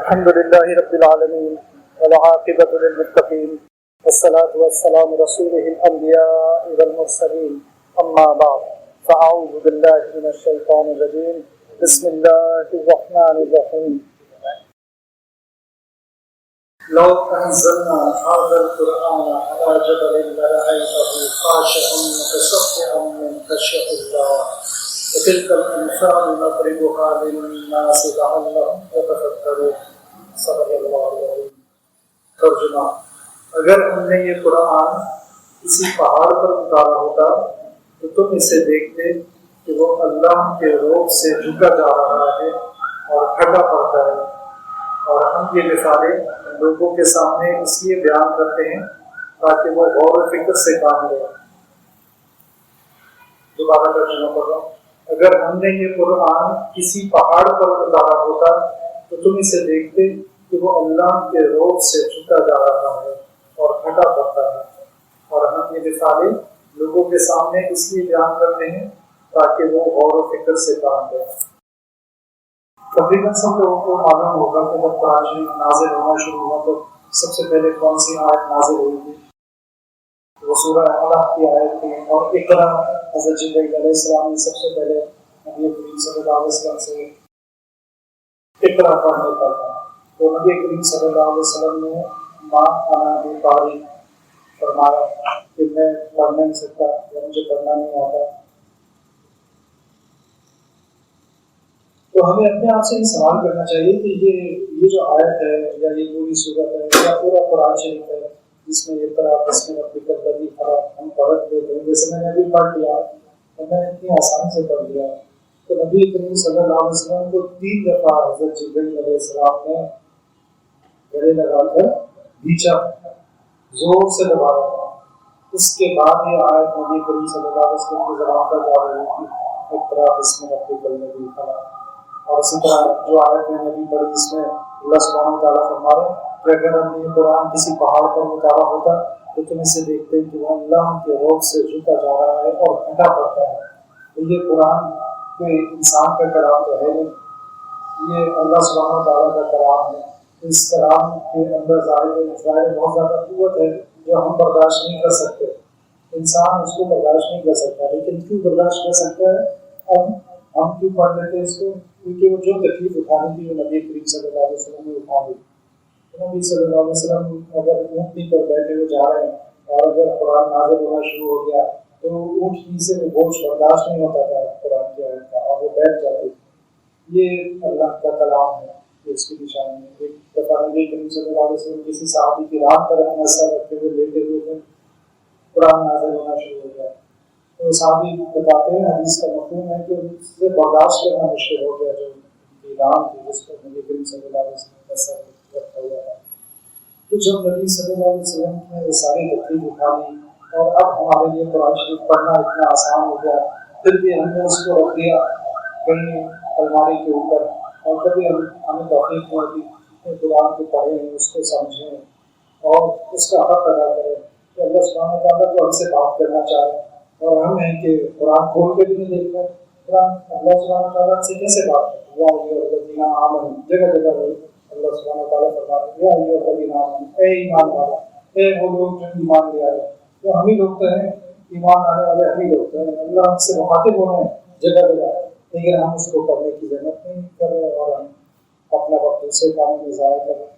الحمد لله رب العالمين والعاقبة للمتقين والصلاة والسلام رسوله الأنبياء والمرسلين أما بعد فأعوذ بالله من الشيطان الرجيم بسم الله الرحمن الرحيم لو أنزلنا هذا القرآن على جبل لرأيته خاشعا متصدعا من خشية الله وتلك الأمثال نضربها للناس لعلهم يتفكرون صدق اللہ العظیم۔ ترجمہ: اگر ہم نے یہ قرآن کسی پہاڑ پر اتارا ہوتا تو تم اسے دیکھتے کہ وہ اللہ کے روح سے جھکا جا رہا ہے اور پھٹا پڑتا ہے، اور ہم یہ مثالیں لوگوں کے سامنے اس لیے بیان کرتے ہیں تاکہ وہ غور و فکر سے کام لیں۔ دوبارہ ترجمہ کر رہا ہوں۔ اگر ہم نے یہ قرآن کسی پہاڑ پر اتارا ہوتا تو تم اسے دیکھتے کہ وہ اللہ کے روح سے جھکا جا رہا ہے اور پھٹا پڑتا ہے، اور ہم یہ مثالیں لوگوں کے سامنے اس لیے بیان کرتے ہیں تاکہ وہ غور و فکر سے کام لیں۔ تقریباً سب لوگوں کو معلوم ہوگا کہ جب قرآن شریف نازل ہونا شروع ہوا تو سب سے پہلے کون سی آیت نازل ہوئی تھی؟ وہ سورہ علق کی آیت تھی، اور اقرا حضرت جبرائیل علیہ السلام نے سب سے پہلے نبی کریم صلی اللہ علیہ وسلم سے اقرا پڑھنے کا تھا، تو نبی کریم صلی اللہ علیہ وسلم نے ماں انا بقاری فرمایا کہ میں پڑھ نہیں سکتا یا مجھے پڑھنا نہیں آتا۔ تو ہمیں اپنے آپ سے یہ سوال کرنا چاہیے کہ یہ جو آیت ہے یا یہ پوری صورت ہے یا پورا قرآن شریف ہے جس میں یہ طرح بسم ربک الذی خلق ہم پڑھ لیتے ہیں، جیسے میں نے ابھی پڑھ لیا اور میں نے اتنی آسانی سے پڑھ لیا، تو نبی کریم صلی اللہ علیہ وسلم کو 3 دفعہ حضرت جبرائیل علیہ السلام نے گلے لگا کر بھیچا، زور سے دبایا، اس کے بعد یہ آیت نبی کریم صلی اللہ علیہ وسلم کی زبان پر جا رہی تھی، اقرا بسم ربک الذی خلق۔ اور اسی طرح جو آیت میں نے ابھی پڑھی جس میں اللہ سبحانہ وتعالیٰ فرما رہے ہیں کہ اگر ہم نے یہ قرآن کسی پہاڑ پر اتارا ہوتا تو تم اسے دیکھتے کہ وہ اللہ کے روح سے جھکا جا رہا ہے اور پھٹا پڑتا ہے۔ تو یہ قرآن کوئی انسان کا کلام تو ہے نہیں، یہ اللہ سبحانہ وتعالیٰ کا کلام ہے۔ اس کلام کے اندر ظاہر بہت زیادہ قوت ہے جو ہم برداشت نہیں کر سکتے، انسان اس کو برداشت نہیں کر سکتا، لیکن کیوں برداشت کر سکتا ہے؟ ہم کیوں پڑھ لیتے ہیں اس کو؟ کیونکہ وہ جو تکلیف اٹھانی تھی وہ نبی کریم صلی اللہ علیہ وسلم نے اٹھا لی۔ نبی صلی اللہ علیہ وسلم اگر اونٹنی پر بیٹھے ہوئے جا رہے ہیں اور اگر قرآن نازل ہونا شروع ہو گیا تو اونٹنی سے وہ بوجھ برداشت نہیں ہوتا تھا قرآن کی آیت کا، اور وہ بیٹھ جاتی تھی۔ یہ اللہ کا کلام ہے، یہ اس کی نشانی ہے۔ ایک دفعہ نبی کریم صلی اللہ علیہ وسلم کسی صحابی کی رات پر اپنا سر رکھتے ہوئے لیٹے ہوئے تھے، قرآن نازل ہونا شروع ہو گیا، تو صحابی بتاتے ہیں حدیث کا مفہوم ہے کہ ان سے برداشت کرنا مشکل ہو گیا، جو ایران تھی جس پر نبی کریم صلی اللہ علیہ وسلم کا سر رکھا ہوا تھا۔ تو جب نبی صلی اللہ علیہ وسلم نے یہ ساری تکلیف اٹھانی اور اب ہمارے لیے قرآن شریف پڑھنا اتنا آسان ہو گیا، پھر بھی ہم نے اس کو رکھ دیا کہیں الماری کے اوپر، اور کبھی ہمیں توفیق نہیں ہوتی کہ قرآن کو پڑھیں، اس کو سمجھیں اور اس کا حق ادا کریں کہ اللہ سبحانہ تعالیٰ تو ہم سے بات کرنا چاہے، اور ہم ہیں کہ قرآن کھول کے بھی نہیں دیکھ رہے۔ قرآن اللہ سبحانہ تعالیٰ سے کیسے بات کریں؟ یا ایھا الذین آمنوا، جگہ جگہ اللہ سبحانہ تعالیٰ فرماتے ہیں یا ایھا الذین آمنوا، اے ایمان والے، اے وہ لوگ جو ایمان لے آئے۔ تو ہم ہی لوگ تو ہیں، ایمان آنے والے ہم ہی لوگ تو ہیں، اللہ ہم سے مخاطب ہو رہے ہیں جگہ جگہ، لیکن ہم اس کو پڑھنے کی ضرورت نہیں کر رہے اور ہم اپنا وقت دوسرے کاموں میں ضائع کر رہے ہیں۔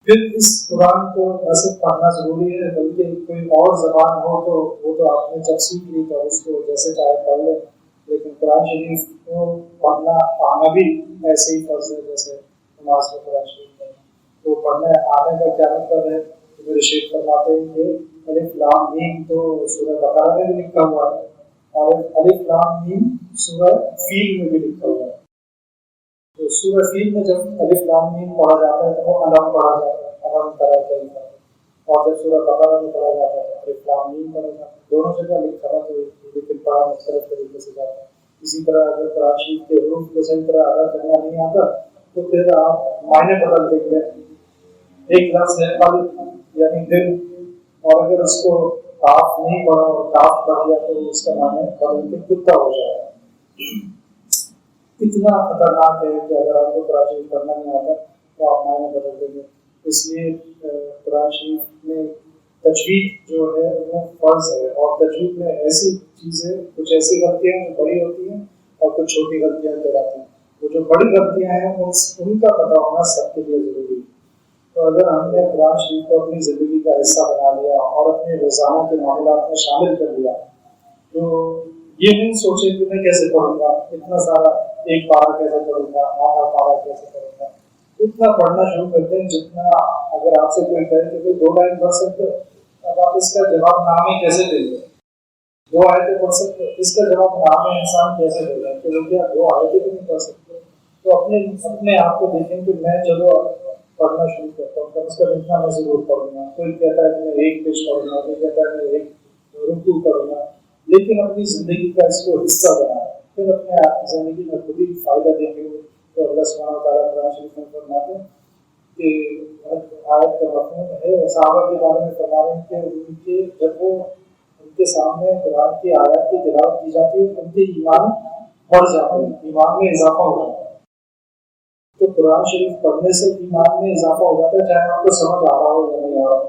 پھر اس قرآن کو نہ صرف پڑھنا ضروری ہے بلکہ کوئی اور زبان ہو تو وہ تو آپ نے جب سیکھ لی تو اس کو جیسے چاہے پڑھ لیں، لیکن قرآن شریف کو پڑھنا آنا بھی ایسے ہی فرض ہے جیسے نماز میں قرآن شریف پڑھنا۔ تو پڑھنے آنے کا کیا مطلب ہے؟ میرے شیخ فرماتے ہیں کہ الف لام میم تو سورہ بقرہ میں بھی لکھا ہوا ہے، اور الف لام میم سورہ فیل میں بھی لکھا ہوا ہے۔ تو سورہ فیل میں جب الف لام میم پڑھا جاتا ہے تو وہ علم پڑھا جاتا ہے، علم طرح کا ہی ہے، اور جب سورہ بقرہ میں پڑھا جاتا ہے الف لام میم پڑھا جاتا ہے۔ دونوں جگہ لکھا ہوا تو لیکن پڑھا مختلف طریقے سے جاتا ہے۔ اسی طرح اگر قرآن شریف کے حروف کو صحیح طرح ادا کرنا نہیں آتا تو پھر آپ معنی بدل دیں گے۔ ایک لفظ ہے الف یعنی دل، اور اگر اس کو کاف نہیں پڑھا اور کاف پڑھ دیا تو اس کا معنی بدل کے کتا ہو جائے گا۔ اتنا خطرناک ہے کہ اگر آپ کو قرآن شریف پڑھنا نہیں آتا تو آپ معنی بدل دیں گے. اس لیے قرآن شریف میں تجوید جو ہے وہ فرض ہے، اور تجوید میں ایسی چیزیں، کچھ ایسی غلطیاں بڑی ہوتی ہیں اور کچھ چھوٹی غلطیاں کہلاتی ہیں. وہ جو بڑی غلطیاں ہیں ان کا پتہ ہونا سب کے لیے ضروری ہے. تو اگر ہم نے قرآن شریف کو اپنی زندگی کا حصہ بنا لیا اور اپنے روزانہ کے معاملات میں شامل کر لیا، تو یہ نہیں سوچے کہ میں کیسے پڑھوں گا، اتنا سارا ایک پارا کیسے پڑھوں گا، آدھا پارا کیسے پڑھوں گا. اتنا پڑھنا شروع کرتے ہیں جتنا، اگر آپ سے کوئی کہے کہ کوئی 2 لائن پڑھ سکتے ہو، اب آپ اس کا جواب نام ہی کیسے دیں گے؟ 2 آیتیں پڑھ سکتے ہو، اس کا جواب نام انسان کیسے دے گا کہ وہ کیا 2 آیتیں بھی نہیں پڑھ سکتے؟ تو اپنے آپ کو دیکھیں کہ میں چلو پڑھنا شروع کرتا ہوں، کم از کم اتنا میں ضرور پڑھوں گا. کوئی کہتا ہے کہ میں 1 پیج پڑھوں گا، کوئی کہتا ہے میں 1 رکوع کروں گا، لیکن اپنی زندگی کا اس کو حصہ بنایا، پھر اپنے آپ کی زندگی میں خود ہی فائدہ دیں گے. تو اللہ سبحانہ وتعالیٰ قرآن شریف میں فرماتے ہیں کہ آیت کا مفہوم ہے، صحابہ کے بارے میں فرما رہے ہیں کہ ان کے جب وہ ان کے سامنے قرآن کی آیات کی تلاوت کی جاتی ہے ان کے ایمان بڑھ جاتے ہیں، ایمان میں اضافہ ہو جاتا ہے. تو قرآن شریف پڑھنے سے ایمان میں اضافہ ہو جاتا ہے، چاہے آپ کو سمجھ آ رہا ہو یا نہیں آ رہا ہو.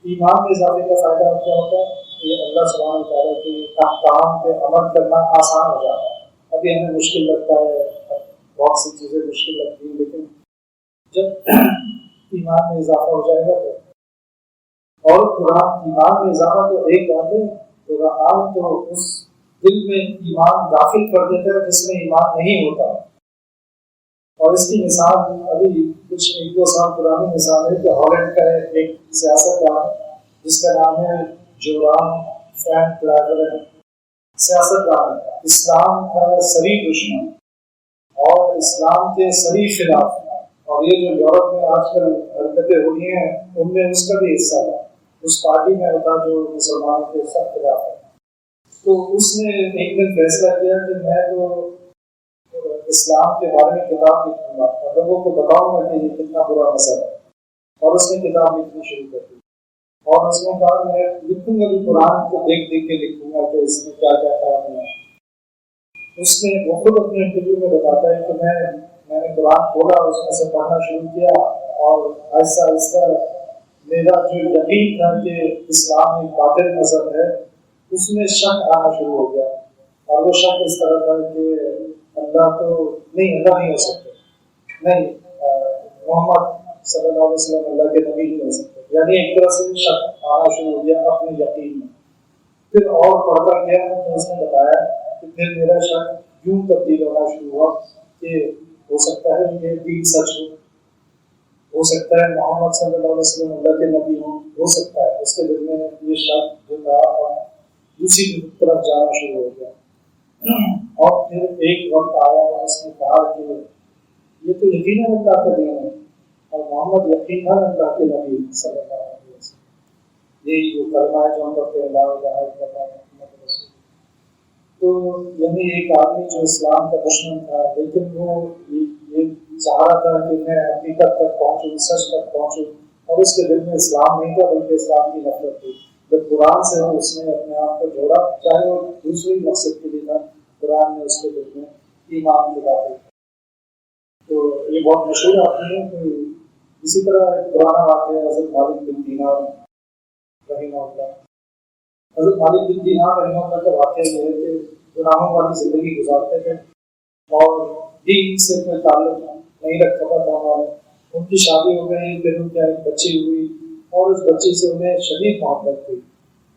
ایمان میں اضافے کا فائدہ کیا ہوتا ہے؟ یہ اللہ سبحانہ وتعالیٰ کے احکام پہ عمل کرنا آسان ہو جاتا ہے. ابھی ہمیں مشکل لگتا ہے، بہت سی چیزیں مشکل لگتی ہیں، لیکن جب ایمان میں اضافہ ہو جائے گا تو، اور قرآن ایمان میں اضافہ تو ایک بات ہے، قرآن تو اس دل میں ایمان داخل کر دیتا ہے جس میں ایمان نہیں ہوتا. اور اس کی مثال ابھی کچھ 1-2 سال پرانی مثال ہے کہ ہالینڈ کا ایک سیاستدان جس کا نام ہے جورام فرینک کلیورن، سیاستدان اسلام کا سری دشمن اور اسلام کے سری خلاف. اور یہ جو یورپ میں آج کل حرکتیں ہو رہی ہیں ان میں اس کا بھی حصہ تھا، اس پارٹی میں ہوتا جو مسلمانوں کے سخت خلاف ہے. تو اس نے ایک دن فیصلہ کیا کہ میں تو اسلام کے بارے میں کتاب لکھوں گا اور لوگوں کو بتاؤں گا کہ یہ کتنا برا مسئلہ ہے. اور اس نے کتاب لکھنی شروع کر دی، اور اس نے کہا میں لکھوں گا بھی قرآن کو دیکھ دیکھ کے لکھوں گا کہ اس میں کیا کیا خرابی ہے. اس نے وہ خود اپنے انٹرویو میں بتاتا ہے کہ میں نے قرآن کھولا، اس میں سے پڑھنا شروع کیا، اور آہستہ آہستہ میرا جو یقین تھا کہ اسلام ایک باطل مذہب ہے اس میں شک آنا شروع ہو گیا. اور وہ شک اس طرح تھا کہ اللہ نہیں ہو سکتے، نہیں محمد صلی اللہ علیہ وسلم اللہ کے نبی نہیں ہو سکتے. یعنی ایک طرح سے شک آنا شروع ہو گیا اپنے یقین میں. پھر اور پڑھتا گیا تو اس نے بتایا کہ پھر میرا شک یوں تبدیل ہونا شروع ہوا کہ ہو سکتا ہے یہ دین سچ ہو سکتا ہے محمد صلی اللہ علیہ وسلم اللہ کے نبی ہو سکتا ہے. اس کے دل میں یہ شک جو تھا دوسری طرف جانا شروع ہو گیا. اور پھر ایک وقت آیا اس نے کہا کہ یہ تو یقیناً اللہ کا دین ہے اور محمد یقیناً اللہ کے نبی صلی اللہ علیہ وسلم. یہی جو کلمہ ہے جو ہم پڑھتے ہیں لا الہ الا اللہ محمد رسول. تو یعنی ایک آدمی جو اسلام کا دشمن تھا لیکن وہ یہ چاہ رہا تھا کہ میں حقیقت تک پہنچوں، سچ تک پہنچوں، اور اس کے دل میں اسلام نہیں تھا بلکہ اسلام کی نفرت تھی. جب قرآن سے اس نے اپنے آپ کو جوڑا، چاہے وہ دوسرے مقصد کے لیے تھا، قرآن نے اس کے دل میں ایمان کی بات. تو یہ بہت مشہور آتی ہے. کہ اسی طرح ایک پرانا واقعہ حضرت مالک بن دینار رحمہ اللہ، حضرت مالک بن دینار رحمہ اللہ کا واقعہ یہ ہے کہ گناہوں والی زندگی گزارتے تھے اور دین سے کوئی تعلق نہیں رکھا تھا. انہوں نے ان کی شادی ہو گئی، پھر ان کی ایک بچی ہوئی اور اس بچی سے انہیں شدید محبت تھی،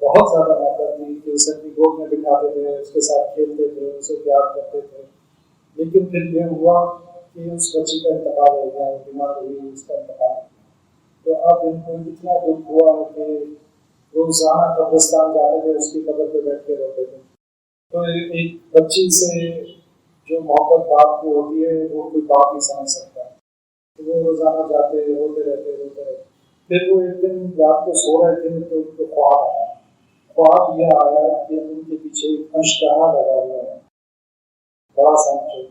بہت زیادہ محبت تھی کہ اسے اپنی گود میں بٹھاتے تھے، اس کے ساتھ کھیلتے تھے، اسے پیار کرتے تھے. لیکن پھر یہ ہوا کہ اس بچی کا انتقال ہو گیا، بیمار ہوئی، اس کا انتقال. تو اب ان کو اتنا دکھ ہوا کہ روزانہ قبرستان جاتے تھے، اس کی قبر پہ بیٹھ کے روتے تھے. تو ایک بچی سے جو محبت باپ کو ہوتی ہے وہ کوئی باپ نہیں سمجھ سکتا. تو وہ روزانہ جاتے روتے رہتے. پھر وہ ایک دن رات کو سو رہے تھے تو ان کو خواب یہ آیا کہ ان کے پیچھے ایک اشتہا لگا ہوا ہے، بڑا سمجھو،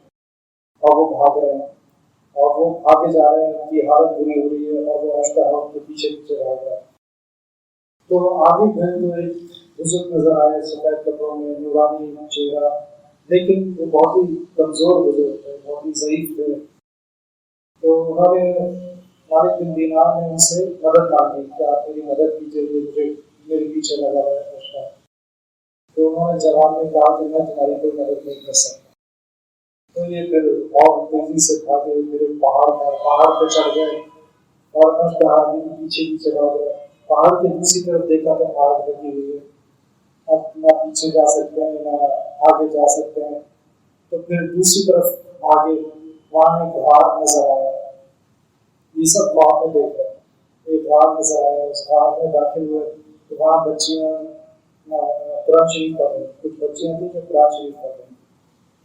اور وہ بھاگ رہے ہیں اور وہ آگے جا رہے ہیں، ان کی حالت بری ہو رہی ہے اور وہ اشتہا ان کے پیچھے بھاگ رہا ہے. تو آگے گئے تو ایک بزرگ نظر آئے، سفید کپڑوں میں، نورانی چہرہ، لیکن وہ بہت ہی کمزور بزرگ تھے، بہت ہی ضعیف تھے. تو انہوں نے مالک بن دینار نے ان سے مدد مانگی کہ آپ میری مدد کیجیے، مجھے میرے پیچھے لگا ہوا ہے خوشا. تو انہوں نے جواب میں کہا کہ میں تمہاری کوئی مدد نہیں کر سکتا. تو یہ پھر بہت تیزی سے بھاگے، میرے پہاڑ پہ چڑھ گئے اور آدمی پیچھے پیچھے بھاگ گئے. پہاڑ کی دوسری طرف دیکھا تو آگ لگی ہوئی ہے، اب نہ پیچھے جا سکتے ہیں نہ آگے جا سکتے ہیں. تو پھر دوسری طرف آگے وہاں ایک غار نظر آیا. یہ سب خواب میں دیکھ رہے ہیں. ایک غار نظر آیا، اس غار میں داخل ہوئے تو وہاں بچیاں قرآن شریف پڑھ رہی. کچھ بچیاں تھیں جو قرآن شریف پڑھ رہی.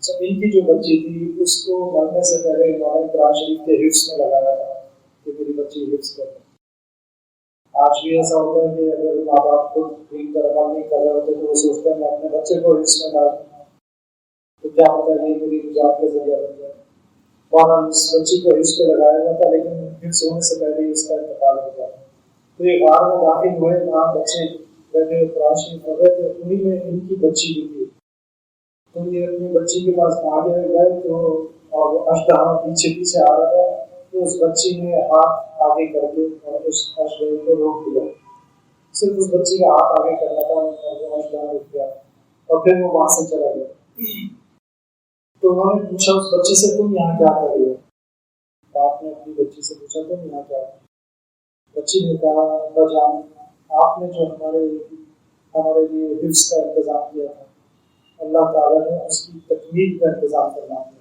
سب ان کی جو بچی تھی اس کو مرنے سے پہلے انہوں نے قرآن شریف کے حفظ میں لگایا تھا کہ میری بچی حفظ کر لے. آج بھی ایسا ہوتا ہے کہ اگر ماں باپ خود ٹھیک طرح عمل نہیں کر رہے ہوتے تو وہ سوچتے ہیں میں اپنے بچے کو حفظ میں ڈال دوں تو کیا ہوتا ہے یہ میری نجات کا ذریعہ بن جائے. اور اس بچی کو حفظ پہ لگایا ہوا تھا لیکن حفظ ہونے سے پہلے ہی اس کا انتقال ہو گیا. تو یہ غار میں داخل ہوئے، وہاں بچے بیٹھے قرآن شریف پڑھ رہے تھے، انہیں میں ان کی بچی بھی تھی. تو یہ اپنی بچی کے پاس آگے گئے تو اور وہ اشدہا پیچھے پیچھے آ رہا تھا. تو اس بچی نے ہاتھ آگے کر کے اور اس اشدہے کو روک دیا. صرف اس بچی کا ہاتھ آگے کرنا تھا اور وہ اشدہا رک گیا اور پھر وہ وہاں سے چلا گیا. تو انہوں نے پوچھا اس بچی سے تم یہاں کیا کر رہی ہو؟ آپ نے اپنی بچی سے پوچھا تم یہاں کیا کر رہی ہو؟ بچی نے کہا ابا جان آپ نے جو ہمارے لیے حفظ کا انتظام کیا تھا اللہ تعالیٰ نے اس کی تکمیل کا انتظام کرنا ہے.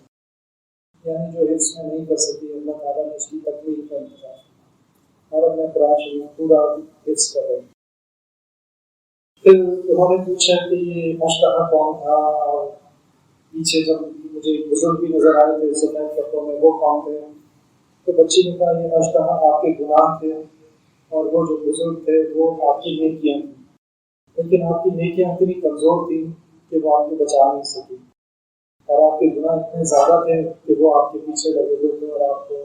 یعنی جو حفظ میں نہیں کر سکی اللہ تعالیٰ نے اس کی تکمیل کا انتظام کرنا اور میں قرآن شریف پورا حفظ کر رہی. پھر انہوں نے پوچھا کہ یہ اشتہا کون تھا اور پیچھے جب مجھے بزرگ بھی نظر آئے تھے سفید کپڑوں میں وہ کون تھے. تو بچی نے کہا یہ اشتہا آپ کے گناہ تھے اور وہ جو بزرگ تھے وہ آپ کی نیکیاں تھیں، لیکن آپ کی نیکیاں اتنی کمزور تھیں کہ وہ آپ کو بچا نہیں سکی اور آپ کے گناہ اتنے زیادہ تھے کہ وہ آپ کے پیچھے لگے ہوئے تھے اور آپ کو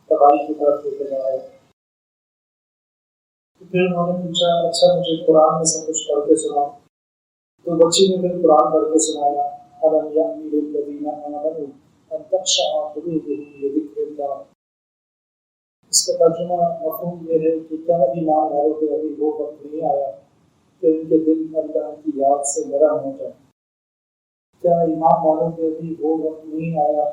تباہی کی طرف لے کے جا رہے تھے. پھر انہوں نے پوچھا اچھا مجھے قرآن میں سے کچھ پڑھ کے سناؤ. تو بچی نے پھر قرآن پڑھ کے سنایا أَلَمْ يَأْنِ لِلَّذِينَ آمَنُوا أَن تَخْشَعَ قُلُوبُهُمْ لِذِكْرِ اللَّهِ. اس کا ترجمہ مفہوم یہ ہے کہ کیا ایمان والوں کے ابھی وہ وقت نہیں آیا کہ ان کے دل اللہ کی یاد سے نرم ہو جائے. کیا ایمان والوں کے ابھی وہ وقت نہیں آیا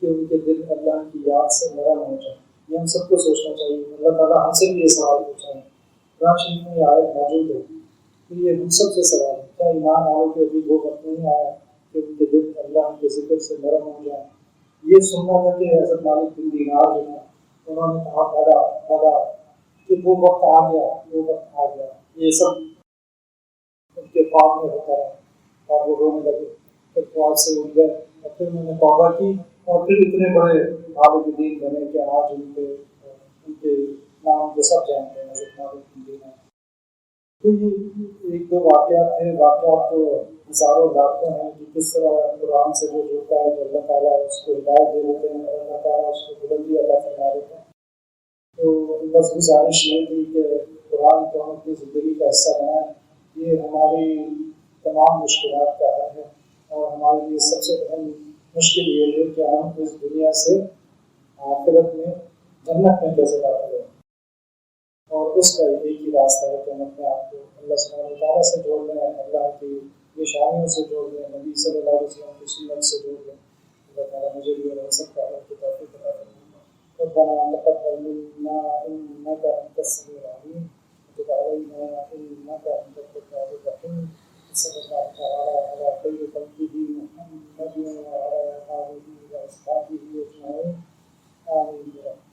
کہ ان کے دل اللہ کی یاد سے نرم ہو جائے. یہ ہم سب کو سوچنا چاہیے. اللہ تعالیٰ ہم سے بھی یہ سوال پوچھا ہے. قرآن شریف میں یہ آیت موجود ہے کہ یہ ہم سب سے سوال ہے کیا ایمان والوں کے ابھی وہ وقت نہیں آیا کہ ان کے دل اللہ کے ذکر سے نرم ہو جائے. یہ سننا تھا کہ حضرت مالک بن دینار جو ہے انہوں نے کہا بلا کہ وہ وقت آ گیا، وہ وقت آ گیا. یہ سب ان کے خواب میں ہوتا ہے اور وہ رونے لگے. پھر خواب سے اٹھ گئے اور پھر انہوں نے توبہ کی اور پھر اتنے بڑے عابدین بنے کہ آج ان کے نام کو سب جانتے ہیں حضرت مالک بن دینار. تو یہ ایک دو واقعات تھے. واقعات تو ہزاروں لاکھوں ہیں کہ کس طرح قرآن سے جو جڑتا ہے تو اللہ تعالیٰ اس کو ہدایت دے دیتے ہیں اور اللہ تعالیٰ اس کو بلندی عطا فرما دیتے ہیں. تو بس گزارش یہ تھی کہ قرآن کو ہم اپنی زندگی کا حصہ بنائیں. یہ ہماری تمام مشکلات کا حل ہے اور ہمارے لیے سب سے اہم مشکل یہ ہے کہ ہم اس دنیا سے آخرت میں جنت میں کیسے داخل ہوں. اور اس کا ایک ہی راستہ ہے کہ ہم اپنے آپ کو اللہ سبحانہ وتعالیٰ سے جوڑ لیں، اللہ کی نشانیوں سے جوڑ لیں، نبی صلی اللہ علیہ وسلم کی سنت سے جوڑ لیں. اللہ تعالیٰ مجھے بھی اور سب کا حل کی توفیق عطا فرمائے. ربنا تقبل منا إنك أنت السميع العليم وتب علينا إنك أنت التواب الرحيم. صلى الله تعالى على خير خلقه محمد وعلى آله وأصحابه أجمعين. آمين.